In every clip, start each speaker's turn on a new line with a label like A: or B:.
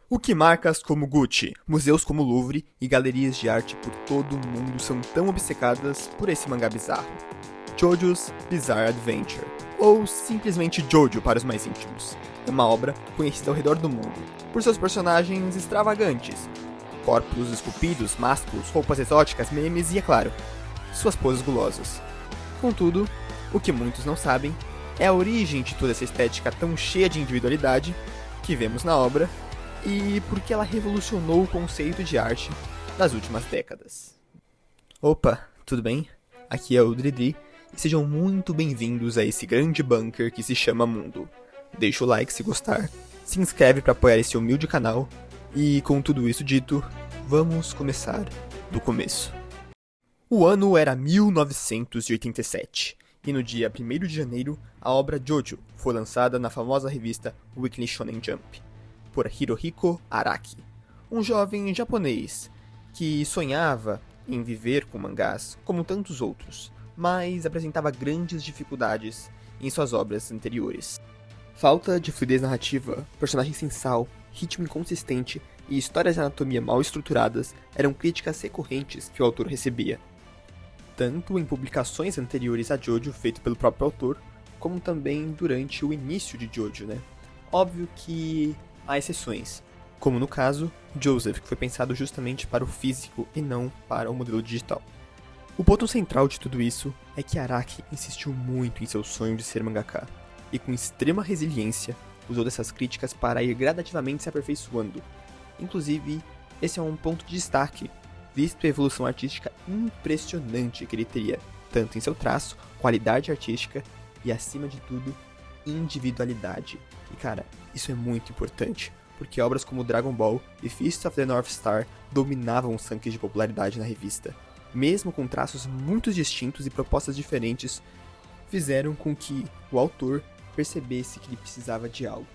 A: O que marcas como Gucci, museus como o Louvre e galerias de arte por todo o mundo são tão obcecadas por esse mangá bizarro? JoJo's Bizarre Adventure, ou simplesmente JoJo para os mais íntimos. É uma obra conhecida ao redor do mundo por seus personagens extravagantes, corpos esculpidos, másculos, roupas exóticas, memes e, é claro, suas poses gulosas. Contudo, o que muitos não sabem é a origem de toda essa estética tão cheia de individualidade que vemos na obra e por que ela revolucionou o conceito de arte das últimas décadas. Opa, tudo bem? Aqui é o Dridri e sejam muito bem-vindos a esse grande bunker que se chama Mundo. Deixa o like se gostar, se inscreve para apoiar esse humilde canal e, com tudo isso dito, vamos começar do começo. O ano era 1987 e no dia 1º de janeiro a obra JoJo foi lançada na famosa revista Weekly Shonen Jump por Hirohiko Araki, um jovem japonês que sonhava em viver com mangás como tantos outros, mas apresentava grandes dificuldades em suas obras anteriores. Falta de fluidez narrativa, personagem sem sal, ritmo inconsistente e histórias de anatomia mal estruturadas eram críticas recorrentes que o autor recebia, tanto em publicações anteriores a JoJo feito pelo próprio autor, como também durante o início de JoJo, né? Óbvio que há exceções, como no caso Joseph, que foi pensado justamente para o físico e não para o modelo digital. O ponto central de tudo isso é que Araki insistiu muito em seu sonho de ser mangaka, e com extrema resiliência usou dessas críticas para ir gradativamente se aperfeiçoando. Inclusive, esse é um ponto de destaque, visto a evolução artística impressionante que ele teria, tanto em seu traço, qualidade artística e, acima de tudo, individualidade. E cara, isso é muito importante, porque obras como Dragon Ball e Fist of the North Star dominavam os rankings de popularidade na revista. Mesmo com traços muito distintos e propostas diferentes, fizeram com que o autor percebesse que ele precisava de algo.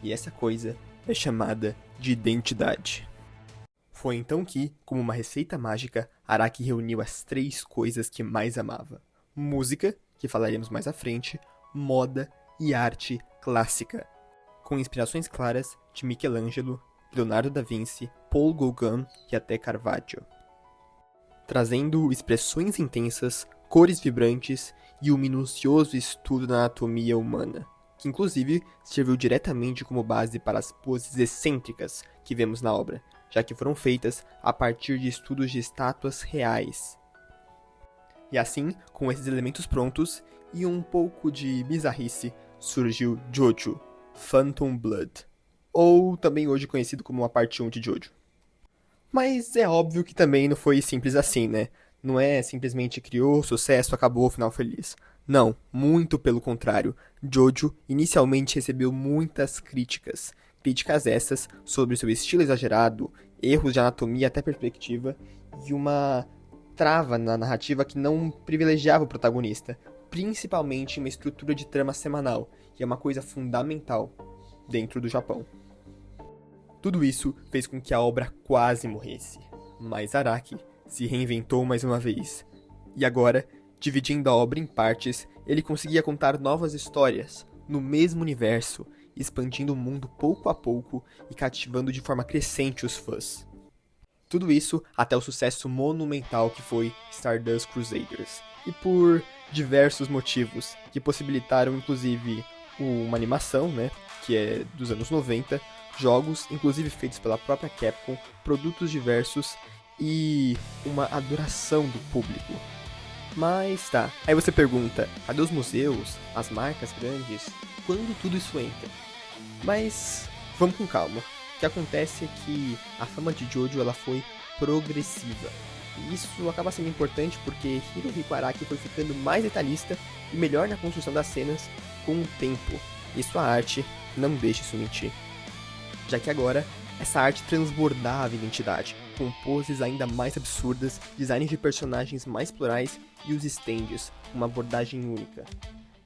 A: E essa coisa é chamada de identidade. Foi então que, como uma receita mágica, Araki reuniu as 3 coisas que mais amava: música, que falaremos mais à frente, moda e arte clássica, com inspirações claras de Michelangelo, Leonardo da Vinci, Paul Gauguin e até Caravaggio, trazendo expressões intensas, cores vibrantes e um minucioso estudo da anatomia humana, que inclusive serviu diretamente como base para as poses excêntricas que vemos na obra, já que foram feitas a partir de estudos de estátuas reais. E assim, com esses elementos prontos e um pouco de bizarrice, surgiu JoJo, Phantom Blood, ou também hoje conhecido como a parte 1 de JoJo. Mas é óbvio que também não foi simples assim, né? Não é simplesmente criou, sucesso, acabou, final feliz. Não, muito pelo contrário. JoJo inicialmente recebeu muitas críticas. Críticas essas sobre seu estilo exagerado, erros de anatomia até perspectiva e uma trava na narrativa que não privilegiava o protagonista, principalmente em uma estrutura de trama semanal, que é uma coisa fundamental dentro do Japão. Tudo isso fez com que a obra quase morresse, mas Araki se reinventou mais uma vez. E agora, dividindo a obra em partes, ele conseguia contar novas histórias, no mesmo universo, expandindo o mundo pouco a pouco e cativando de forma crescente os fãs. Tudo isso até o sucesso monumental que foi Stardust Crusaders, e por diversos motivos que possibilitaram inclusive uma animação, né, que é dos anos 90, jogos, inclusive feitos pela própria Capcom, produtos diversos e uma adoração do público. Mas tá, aí você pergunta, cadê os museus, as marcas grandes, quando tudo isso entra? Mas vamos com calma. O que acontece é que a fama de JoJo ela foi progressiva. E isso acaba sendo importante porque Hirohiko Araki foi ficando mais detalhista e melhor na construção das cenas com o tempo. E sua arte não deixa isso mentir. Já que agora, essa arte transbordava identidade, com poses ainda mais absurdas, designs de personagens mais plurais e os stands, uma abordagem única.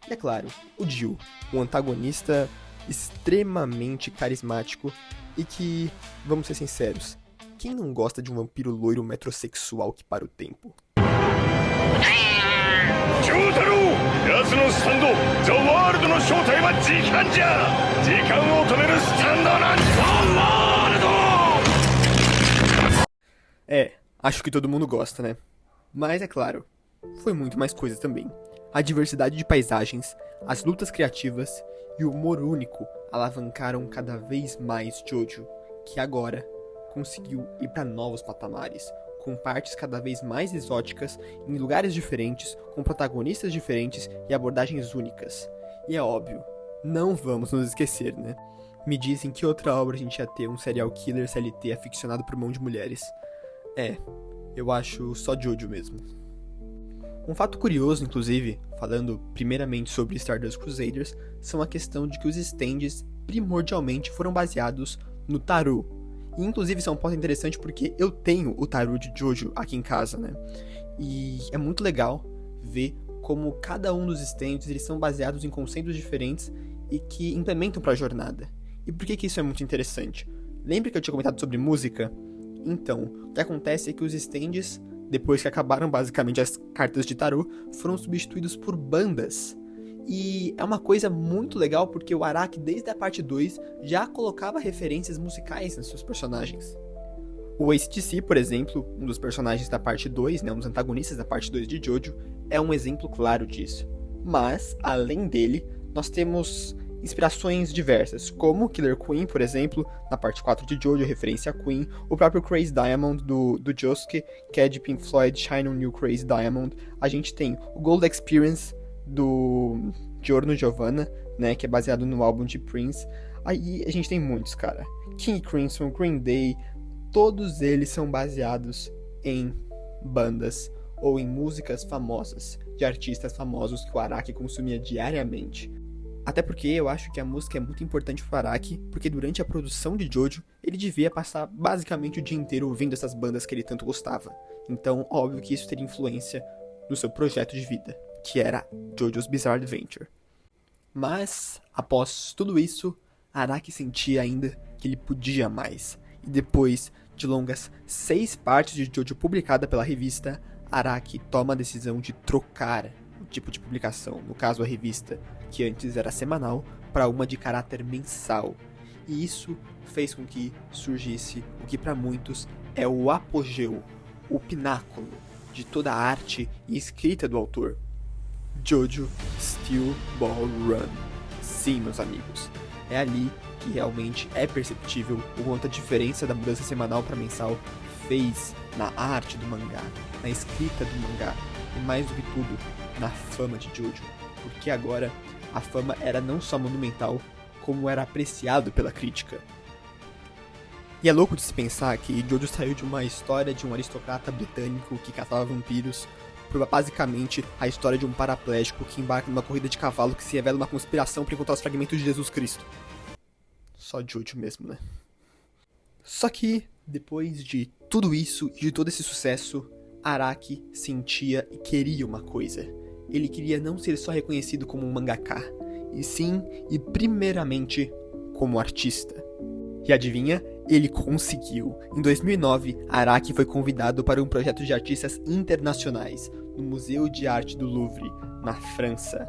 A: E é claro, o Jill, um antagonista extremamente carismático e que, vamos ser sinceros, quem não gosta de um vampiro loiro metrosexual que para o tempo?
B: 長太郎、奴のスタンド、ザ・ワールドの正体は時間じゃ。時間を止めるスタンドなんザ・ワールド
A: Acho que todo mundo gosta, né? Mas é claro, foi muito mais coisa também. A diversidade de paisagens, as lutas criativas e o humor único alavancaram cada vez mais Jojo, que agora conseguiu ir para novos patamares, com partes cada vez mais exóticas, em lugares diferentes, com protagonistas diferentes e abordagens únicas. E é óbvio, não vamos nos esquecer, né? Me dizem que outra obra a gente ia ter um serial killer CLT aficionado por mão de mulheres. Eu acho só Jojo mesmo. Um fato curioso, inclusive, falando primeiramente sobre Stardust Crusaders, são a questão de que os stands primordialmente foram baseados no tarô. E inclusive isso é um ponto interessante porque eu tenho o tarô de Jojo aqui em casa, né? E é muito legal ver como cada um dos stands eles são baseados em conceitos diferentes e que implementam para a jornada. E por que isso é muito interessante? Lembra que eu tinha comentado sobre música? Então, o que acontece é que os stands, depois que acabaram basicamente as cartas de tarô, foram substituídos por bandas. E é uma coisa muito legal porque o Araki, desde a parte 2, já colocava referências musicais nos seus personagens. O AC/DC, por exemplo, um dos personagens da parte 2, né, um dos antagonistas da parte 2 de Jojo, é um exemplo claro disso. Mas, além dele, nós temos inspirações diversas, como Killer Queen, por exemplo, na parte 4 de Jojo, referência a Queen, o próprio Crazy Diamond do Josuke, que é de Pink Floyd, Shine on You Crazy Diamond. A gente tem o Gold Experience do Giorno Giovanna, né, que é baseado no álbum de Prince. Aí a gente tem muitos, cara. King Crimson, Green Day, todos eles são baseados em bandas ou em músicas famosas, de artistas famosos que o Araki consumia diariamente. Até porque eu acho que a música é muito importante pro Araki, porque durante a produção de Jojo, ele devia passar basicamente o dia inteiro ouvindo essas bandas que ele tanto gostava. Então, óbvio que isso teria influência no seu projeto de vida, que era Jojo's Bizarre Adventure. Mas, após tudo isso, Araki sentia ainda que ele podia mais. E depois de longas 6 partes de Jojo publicada pela revista, Araki toma a decisão de trocar o tipo de publicação, no caso a revista, que antes era semanal, para uma de caráter mensal. E isso fez com que surgisse o que para muitos é o apogeu, o pináculo de toda a arte e escrita do autor. Jojo Steel Ball Run. Sim, meus amigos, é ali que realmente é perceptível o quanto a diferença da mudança semanal para mensal fez na arte do mangá, na escrita do mangá e mais do que tudo, na fama de Jojo, porque agora a fama era não só monumental, como era apreciado pela crítica. E é louco de se pensar que Jojo saiu de uma história de um aristocrata britânico que caçava vampiros para basicamente a história de um paraplégico que embarca numa corrida de cavalo que se revela uma conspiração para encontrar os fragmentos de Jesus Cristo. Só Jojo mesmo, né? Só que, depois de tudo isso e de todo esse sucesso, Araki sentia e queria uma coisa. Ele queria não ser só reconhecido como um mangaka, e sim, e primeiramente, como artista. E adivinha? Ele conseguiu. Em 2009, Araki foi convidado para um projeto de artistas internacionais no Museu de Arte do Louvre, na França.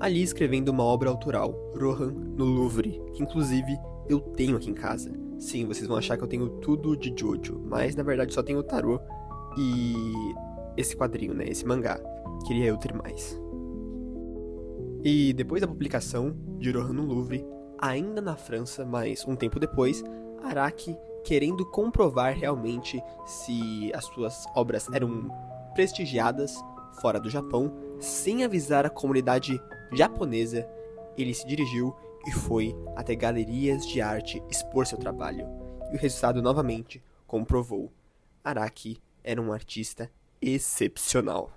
A: Ali escrevendo uma obra autoral, Rohan no Louvre, que inclusive eu tenho aqui em casa. Sim, vocês vão achar que eu tenho tudo de Jojo, mas na verdade só tenho o tarô e esse quadrinho, né, esse mangá. Queria eu ter mais. E depois da publicação de Rohan no Louvre, ainda na França, mas um tempo depois, Araki, querendo comprovar realmente se as suas obras eram prestigiadas fora do Japão, sem avisar a comunidade japonesa, ele se dirigiu e foi até galerias de arte expor seu trabalho. E o resultado novamente comprovou: Araki era um artista excepcional.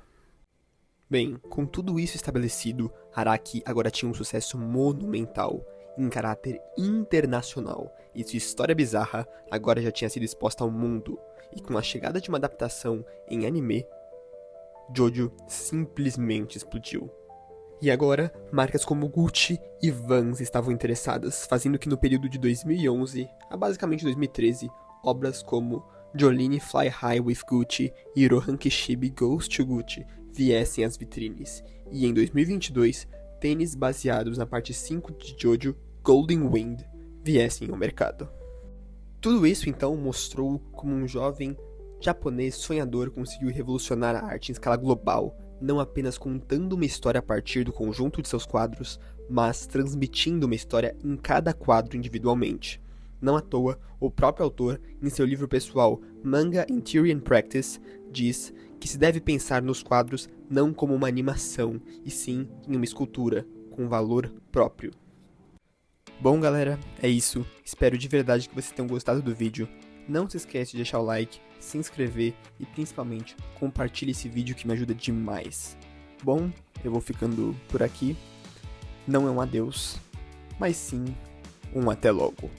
A: Bem, com tudo isso estabelecido, Araki agora tinha um sucesso monumental, em caráter internacional, e sua história bizarra agora já tinha sido exposta ao mundo, e com a chegada de uma adaptação em anime, Jojo simplesmente explodiu. E agora, marcas como Gucci e Vans estavam interessadas, fazendo que no período de 2011 a basicamente 2013, obras como Jolene Fly High with Gucci e Rohan Kishibe Goes to Gucci viessem às vitrines, e em 2022, tênis baseados na parte 5 de Jojo, Golden Wind, viessem ao mercado. Tudo isso então mostrou como um jovem Japonês sonhador conseguiu revolucionar a arte em escala global, não apenas contando uma história a partir do conjunto de seus quadros, mas transmitindo uma história em cada quadro individualmente. Não à toa, o próprio autor, em seu livro pessoal Manga in Theory and Practice, diz que se deve pensar nos quadros não como uma animação, e sim em uma escultura, com valor próprio. Bom galera, é isso. Espero de verdade que vocês tenham gostado do vídeo. Não se esquece de deixar o like, se inscrever e principalmente compartilhe esse vídeo que me ajuda demais. Bom, eu vou ficando por aqui. Não é um adeus, mas sim um até logo.